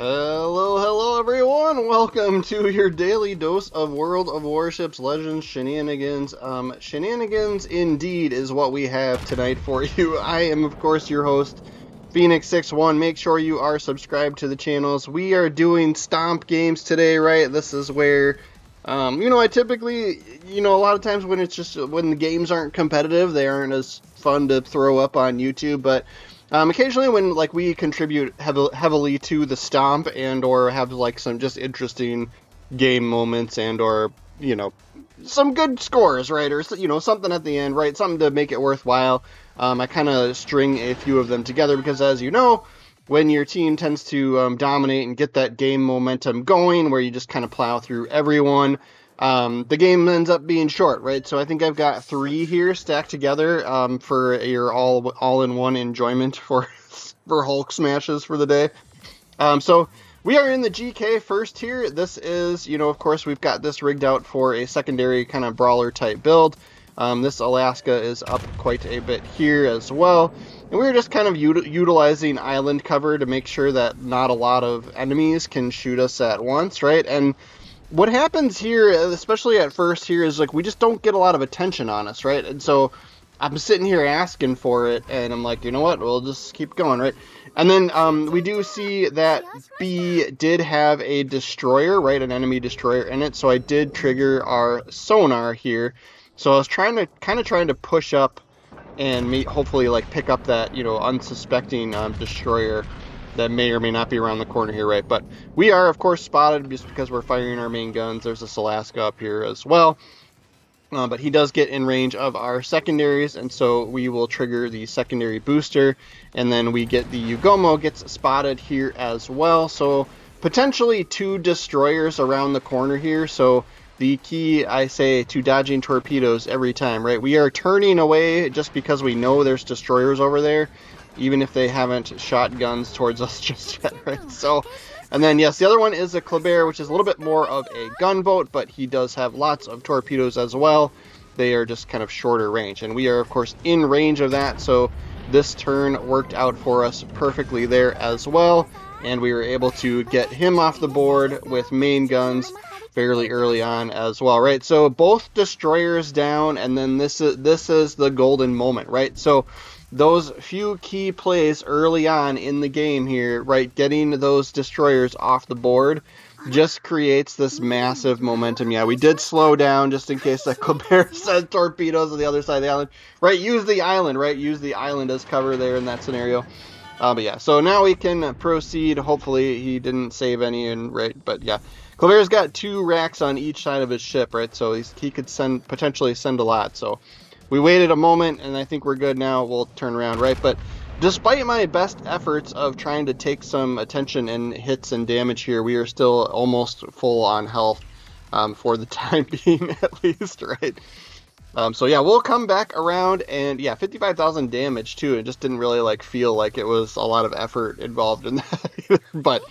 Hello everyone! Welcome to your daily dose of World of Warships Legends shenanigans. Shenanigans indeed is what we have tonight for you. I am, of course, your host, Phoenix61. Make sure you are subscribed to the channels. We are doing stomp games today, right? This is where, I typically, a lot of times when when the games aren't competitive, they aren't as fun to throw up on YouTube, but occasionally when we contribute heavily to the stomp and or have some just interesting game moments and or some good scores, right, or something at the end, right, something to make it worthwhile. I kind of string a few of them together because, as you know, when your team tends to dominate and get that game momentum going where you just kind of plow through everyone, the game ends up being short, right? So I think I've got 3 here stacked together for your all-in-one enjoyment for Hulk smashes for the day. So we are in the GK first here. This is, of course, we've got this rigged out for a secondary kind of brawler type build. This Alaska is up quite a bit here as well. And we're just kind of utilizing island cover to make sure that not a lot of enemies can shoot us at once, right? And what happens here, especially at first here, is we just don't get a lot of attention on us, right? And so I'm sitting here asking for it, and I'm like, you know what, we'll just keep going, right? And then we do see that B did have a destroyer, right, an enemy destroyer in it, so I did trigger our sonar here. So I was trying to push up and hopefully pick up that, unsuspecting destroyer that may or may not be around the corner here, right? But we are, of course, spotted just because we're firing our main guns. There's a Alaska up here as well. But he does get in range of our secondaries, and so we will trigger the secondary booster, and then we get the Ugomo gets spotted here as well. So potentially 2 destroyers around the corner here. So the key, I say, to dodging torpedoes every time, right? We are turning away just because we know there's destroyers over there, even if they haven't shot guns towards us just yet, right? So, and then, yes, the other one is a Kleber, which is a little bit more of a gunboat, but he does have lots of torpedoes as well. They are just kind of shorter range, and we are, of course, in range of that, so this turn worked out for us perfectly there as well, and we were able to get him off the board with main guns fairly early on as well, right? So both destroyers down, and then this is the golden moment, right? So those few key plays early on in the game here, right, getting those destroyers off the board just creates this massive momentum. Yeah, we did slow down just in case that Kleber said torpedoes on the other side of the island, right? Use the island, right? Use the island as cover there in that scenario. But yeah, so now we can proceed. Hopefully he didn't save any, and right, but yeah, Kleber's got 2 racks on each side of his ship, right? So he could potentially send a lot. So we waited a moment, and I think we're good now. We'll turn around, right? But despite my best efforts of trying to take some attention and hits and damage here, we are still almost full on health for the time being, at least, right? So yeah, we'll come back around, and yeah, 55,000 damage too. It just didn't really feel like it was a lot of effort involved in that either. But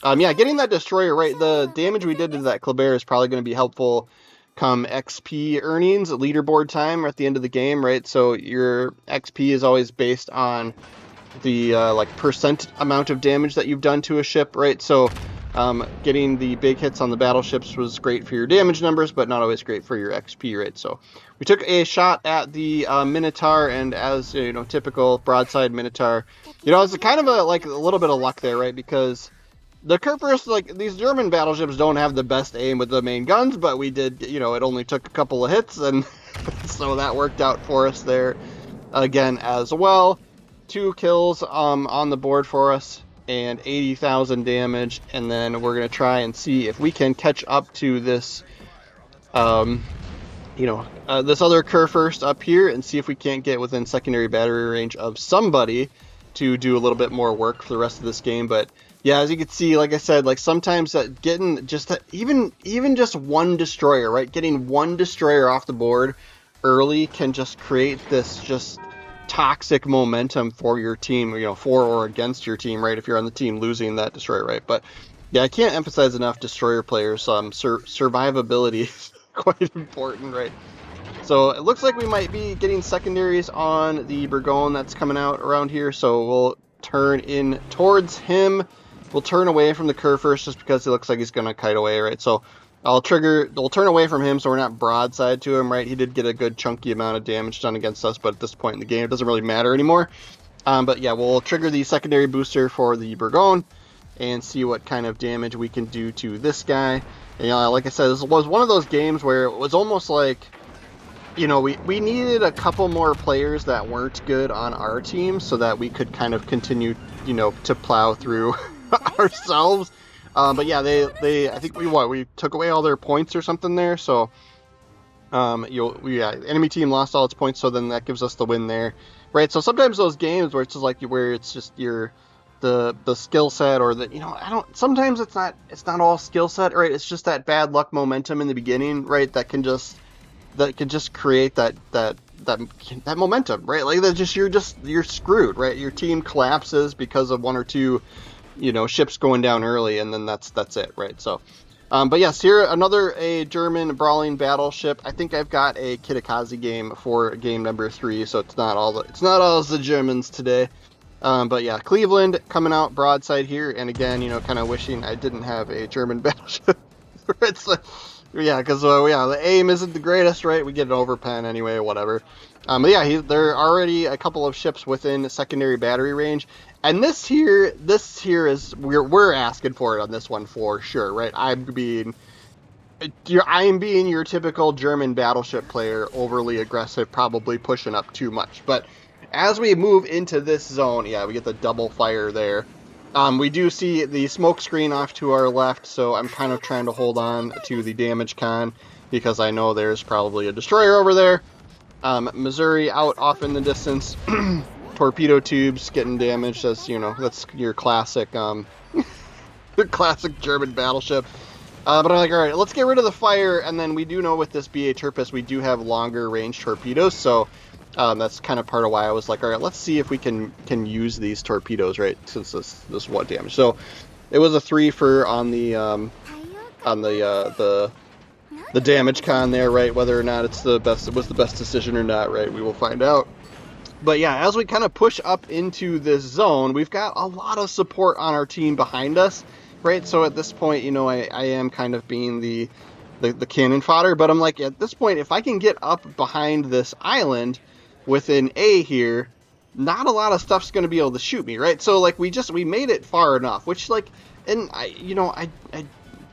yeah, getting that destroyer, right? The damage we did to that Kleber is probably going to be helpful come XP earnings, leaderboard time at the end of the game, right? So your XP is always based on the percent amount of damage that you've done to a ship, right? So getting the big hits on the battleships was great for your damage numbers, but not always great for your XP, right? So we took a shot at the Minotaur, and as typical broadside Minotaur, it's kind of a little bit of luck there, right? Because the Kurfürst, these German battleships don't have the best aim with the main guns, but we did, it only took a couple of hits, and so that worked out for us there again as well. 2 kills on the board for us, and 80,000 damage, and then we're going to try and see if we can catch up to this, this other Kurfürst up here, and see if we can't get within secondary battery range of somebody to do a little bit more work for the rest of this game. But yeah, as you can see, like I said, sometimes that getting just even just 1 destroyer, right? Getting 1 destroyer off the board early can just create this just toxic momentum for your team, for or against your team, right? If you're on the team losing that destroyer, right? But yeah, I can't emphasize enough destroyer players. Survivability is quite important, right? So it looks like we might be getting secondaries on the Burgoyne that's coming out around here. So we'll turn in towards him we'll turn away from the Kurfürst just because he looks like he's going to kite away, right? So we'll turn away from him so we're not broadside to him, right? He did get a good chunky amount of damage done against us, but at this point in the game, it doesn't really matter anymore. But yeah, we'll trigger the secondary booster for the Burgoyne and see what kind of damage we can do to this guy. And, like I said, this was one of those games where it was almost like, we needed a couple more players that weren't good on our team so that we could kind of continue, to plow through ourselves. But yeah, I think we took away all their points or something there. So, enemy team lost all its points, so then that gives us the win there. Right, so sometimes those games where it's just like the skill set or sometimes it's not all skill set, right? It's just that bad luck momentum in the beginning, right? That can just create that momentum, right? Like you're screwed, right? Your team collapses because of one or two, ships going down early, and then that's it, right? So. But yes, here a German brawling battleship. I think I've got a Kitakaze game for game number 3, so it's not all the Germans today. But yeah, Cleveland coming out broadside here, and again, kind of wishing I didn't have a German battleship. It's yeah, because the aim isn't the greatest, right? We get an overpen anyway, whatever. But yeah, there are already a couple of ships within secondary battery range. And this here is we're asking for it on this one for sure, right? I'm being your typical German battleship player, overly aggressive, probably pushing up too much. But as we move into this zone, yeah, we get the double fire there. We do see the smoke screen off to our left, so I'm kind of trying to hold on to the damage con because I know there's probably a destroyer over there. Missouri out off in the distance. Torpedo tubes getting damaged, as that's your classic classic German battleship. But I'm like, all right, let's get rid of the fire, and then we do know with this BA Tirpitz we do have longer range torpedoes, so that's kind of part of why I was like, all right, let's see if we can use these torpedoes, right, since this what damage. So it was a 3 for on the damage con there, right? Whether or not it was the best decision or not, right? We will find out. But yeah, as we kind of push up into this zone, we've got a lot of support on our team behind us, right? So at this point, I am kind of being the cannon fodder, but I'm like, at this point, if I can get up behind this island with an A here, not a lot of stuff's going to be able to shoot me, right? So like we made it far enough, which like, and I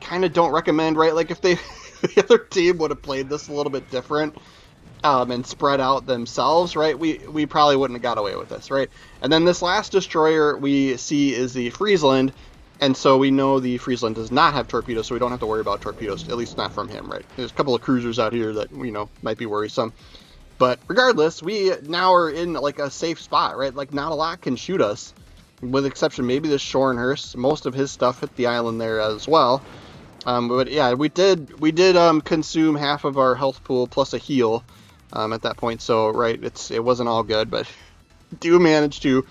kind of don't recommend, right? Like if the other team would have played this a little bit different, and spread out themselves, right, we probably wouldn't have got away with this, right? And then this last destroyer we see is the Friesland, and so we know the Friesland does not have torpedoes, so we don't have to worry about torpedoes, at least not from him, right? There's a couple of cruisers out here that, might be worrisome. But regardless, we now are in, like, a safe spot, right? Like, not a lot can shoot us, with exception maybe this Schoenhurst. Most of his stuff hit the island there as well. But yeah, we did consume half of our health pool plus a heal at that point, so right, it wasn't all good, but do manage to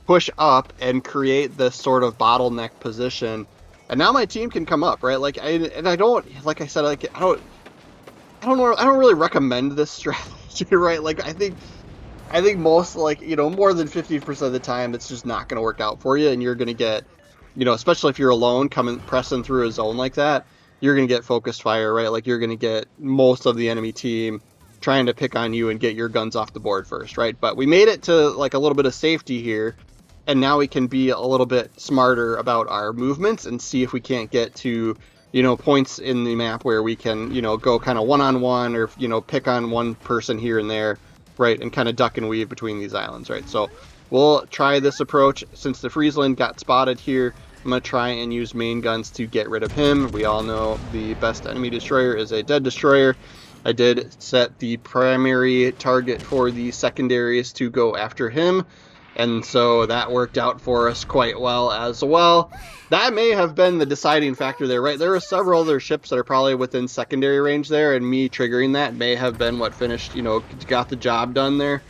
push up and create this sort of bottleneck position, and now my team can come up, right? Like I don't, like I said, like I don't really recommend this strategy, right? Like I think most, like, more than 50% of the time it's just not going to work out for you, and you're going to get, especially if you're alone pressing through a zone like that, you're going to get focused fire, right? Like you're going to get most of the enemy team trying to pick on you and get your guns off the board first, right? But we made it to like a little bit of safety here, and now we can be a little bit smarter about our movements and see if we can't get to, points in the map where we can, go kind of one-on-one or, pick on one person here and there, right, and kind of duck and weave between these islands, right? So we'll try this approach. Since the Friesland got spotted here, I'm going to try and use main guns to get rid of him. We all know the best enemy destroyer is a dead destroyer. I did set the primary target for the secondaries to go after him, and so that worked out for us quite well as well. That may have been the deciding factor there, right? There are several other ships that are probably within secondary range there, and me triggering that may have been what finished, got the job done there.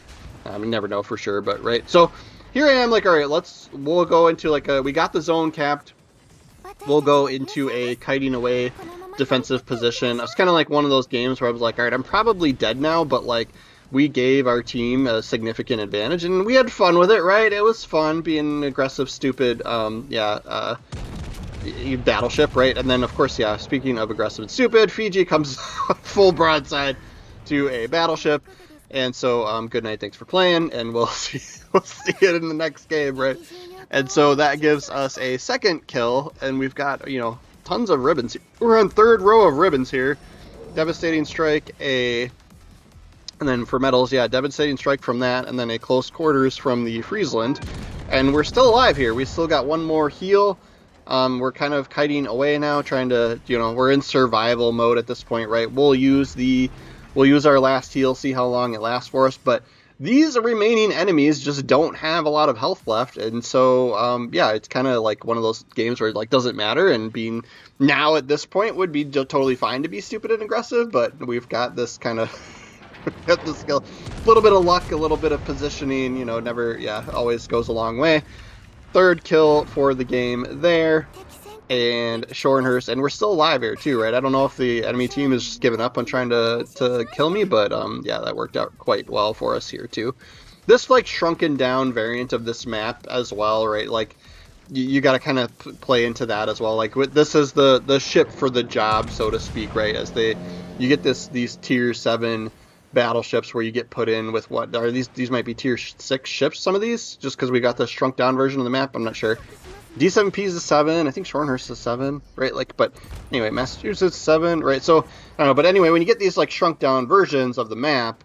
You never know for sure, but right. So here I am, like, all right, we'll go into like we got the zone capped. We'll go into a kiting away defensive position. It's kind of like one of those games where I was like, all right, I'm probably dead now, but like we gave our team a significant advantage, and we had fun with it, right? It was fun being aggressive, stupid, battleship, right? And then, of course, yeah, speaking of aggressive and stupid, Fiji comes full broadside to a battleship. And so, good night, thanks for playing, and we'll see it in the next game, right? And so that gives us a second kill, and we've got, tons of ribbons. We're on third row of ribbons here. Devastating strike, and then for medals, yeah, devastating strike from that, and then a close quarters from the Friesland. And we're still alive here. We still got one more heal. We're kind of kiting away now, trying to, we're in survival mode at this point, right? We'll use our last heal, see how long it lasts for us, but these remaining enemies just don't have a lot of health left, and so, it's kind of like one of those games where it, like, doesn't matter, and being now at this point would be totally fine to be stupid and aggressive, but we've got this kind of, got this skill, a little bit of luck, a little bit of positioning, always goes a long way. Third kill for the game there, and Shorenhurst, and we're still alive here too, right? I don't know if the enemy team is just giving up on trying to kill me, but that worked out quite well for us here too. This like shrunken down variant of this map as well, right? Like you got to kind of play into that as well. Like this is the ship for the job, so to speak, right? As you get these tier 7 battleships where you get put in with what are these might be tier 6 ships, some of these, just because we got the shrunk down version of the map. I'm not sure. D7P is a 7. I think Shorenhurst is a 7, right? Like, but anyway, Massachusetts 7, right? So I don't know, but anyway, when you get these like shrunk down versions of the map,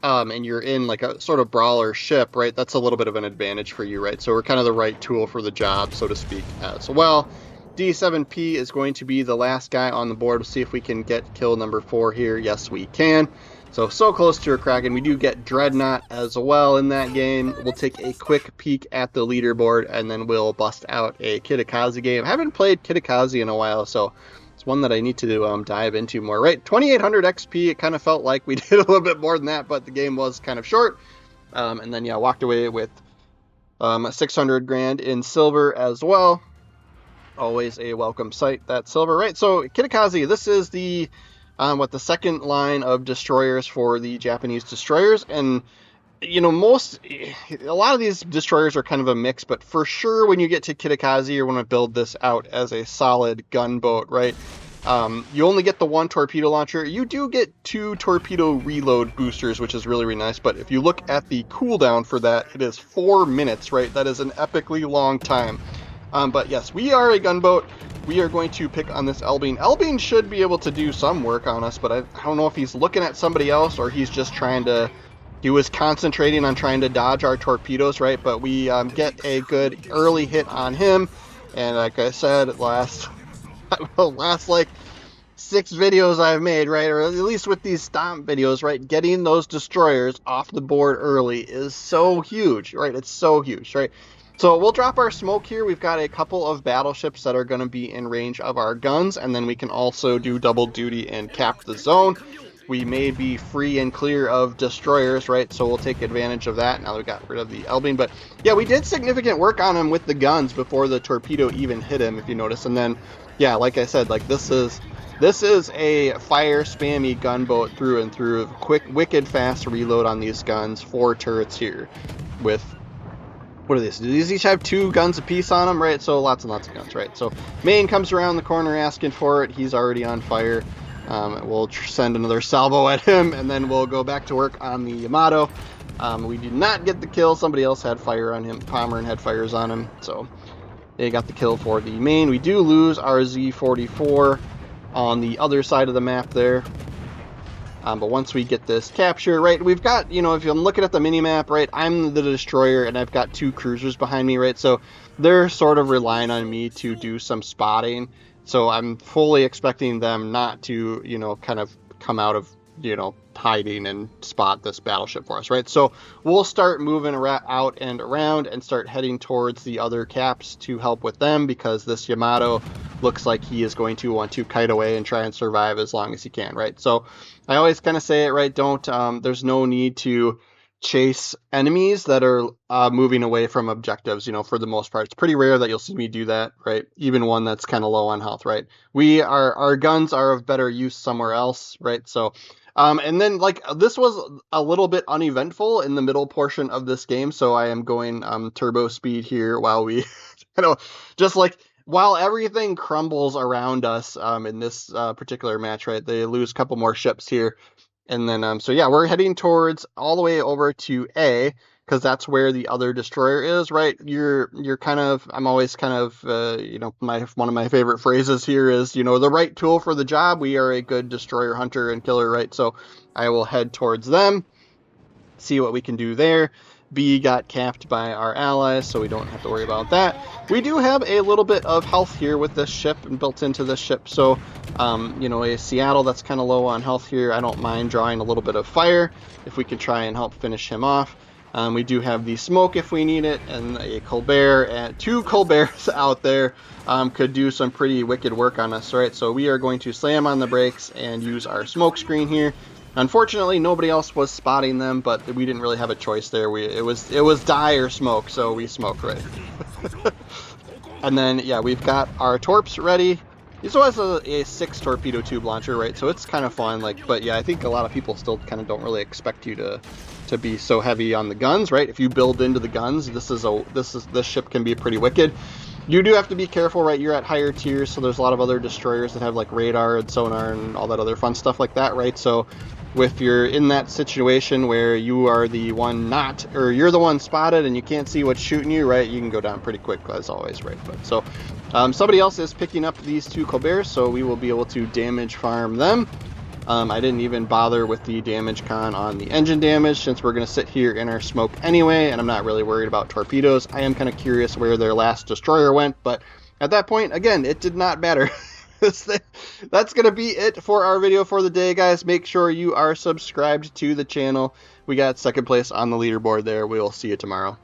and you're in like a sort of brawler ship, right? That's a little bit of an advantage for you, right? So we're kind of the right tool for the job, so to speak, as well. D7P is going to be the last guy on the board. We'll see if we can get kill number 4 here. Yes, we can. So close to a Kraken. We do get Dreadnought as well in that game. We'll take a quick peek at the leaderboard, and then we'll bust out a Kitakaze game. I haven't played Kitakaze in a while, so it's one that I need to dive into more. Right, 2,800 XP. It kind of felt like we did a little bit more than that, but the game was kind of short. And then, walked away with 600 grand in silver as well. Always a welcome sight, that silver, right? So Kitakaze, this is the second line of destroyers for the Japanese destroyers, and a lot of these destroyers are kind of a mix, but for sure when you get to Kitakaze, you want to build this out as a solid gunboat, right? You only get the 1 torpedo launcher. You do get 2 torpedo reload boosters, which is really, really nice, but if you look at the cooldown for that, it is 4 minutes, right? That is an epically long time. But yes, we are a gunboat. We are going to pick on this Elbing. Elbing should be able to do some work on us, but I don't know if he's looking at somebody else or he's just he was concentrating on trying to dodge our torpedoes, right? But we get a good early hit on him. And like I said, last like 6 videos I've made, right? Or at least with these stomp videos, right? Getting those destroyers off the board early is so huge, right? It's so huge, right? So we'll drop our smoke here. We've got a couple of battleships that are going to be in range of our guns, and then we can also do double duty and cap the zone. We may be free and clear of destroyers, right? So we'll take advantage of that now that we got rid of the Elbing. But yeah, we did significant work on him with the guns before the torpedo even hit him, if you notice. And then, yeah, like I said, like this is a fire spammy gunboat through and through. Quick, wicked fast reload on these guns. 4 turrets here with... What are these? Do these each have 2 guns apiece on them, right? So lots and lots of guns, right? So Maine comes around the corner asking for it. He's already on fire. We'll send another salvo at him, and then we'll go back to work on the Yamato. We did not get the kill. Somebody else had fire on him. Pommern had fires on him, so they got the kill for the Maine. We do lose our Z-44 on the other side of the map there. But once we get this capture, right, we've got, if I'm looking at the mini-map, right, I'm the destroyer, and I've got 2 cruisers behind me, right, so they're sort of relying on me to do some spotting, so I'm fully expecting them not to, kind of come out of, hiding and spot this battleship for us, right, so we'll start moving out and around and start heading towards the other caps to help with them, because this Yamato looks like he is going to want to kite away and try and survive as long as he can, right? So I always kind of say it, right? There's no need to chase enemies that are moving away from objectives, for the most part. It's pretty rare that you'll see me do that, right? Even one that's kind of low on health, right? Our guns are of better use somewhere else, right? So And then, like, this was a little bit uneventful in the middle portion of this game, so I am going turbo speed here while we, just like, while everything crumbles around us in this particular match, right? They lose a couple more ships here. And then, so yeah, we're heading towards all the way over to A, because that's where the other destroyer is, right? You're kind of, I'm always kind of, one of my favorite phrases here is, the right tool for the job. We are a good destroyer hunter and killer, right? So I will head towards them, see what we can do there. B got capped by our allies, so we don't have to worry about that. We do have a little bit of health here with this ship and built into this ship, so, a Seattle that's kind of low on health here. I don't mind drawing a little bit of fire if we can try and help finish him off. We do have the smoke if we need it, and a Colbert, and 2 Colberts out there could do some pretty wicked work on us, right? So we are going to slam on the brakes and use our smoke screen here. Unfortunately, nobody else was spotting them, but we didn't really have a choice there. It was die or smoke, so we smoked, right? And then, yeah, we've got our torps ready. This was a 6 torpedo tube launcher, right? So it's kind of fun, but yeah, I think a lot of people still kind of don't really expect you to be so heavy on the guns, right? If you build into the guns, this ship can be pretty wicked. You do have to be careful, right? You're at higher tiers, so there's a lot of other destroyers that have like radar and sonar and all that other fun stuff like that, right? So if you're in that situation where you are the one you're the one spotted and you can't see what's shooting you, right? You can go down pretty quick as always, right? But so somebody else is picking up these 2 Colberts, so we will be able to damage farm them. I didn't even bother with the damage con on the engine damage since we're going to sit here in our smoke anyway, and I'm not really worried about torpedoes. I am kind of curious where their last destroyer went, but at that point, again, it did not matter. That's going to be it for our video for the day, guys. Make sure you are subscribed to the channel. We got second place on the leaderboard there. We will see you tomorrow.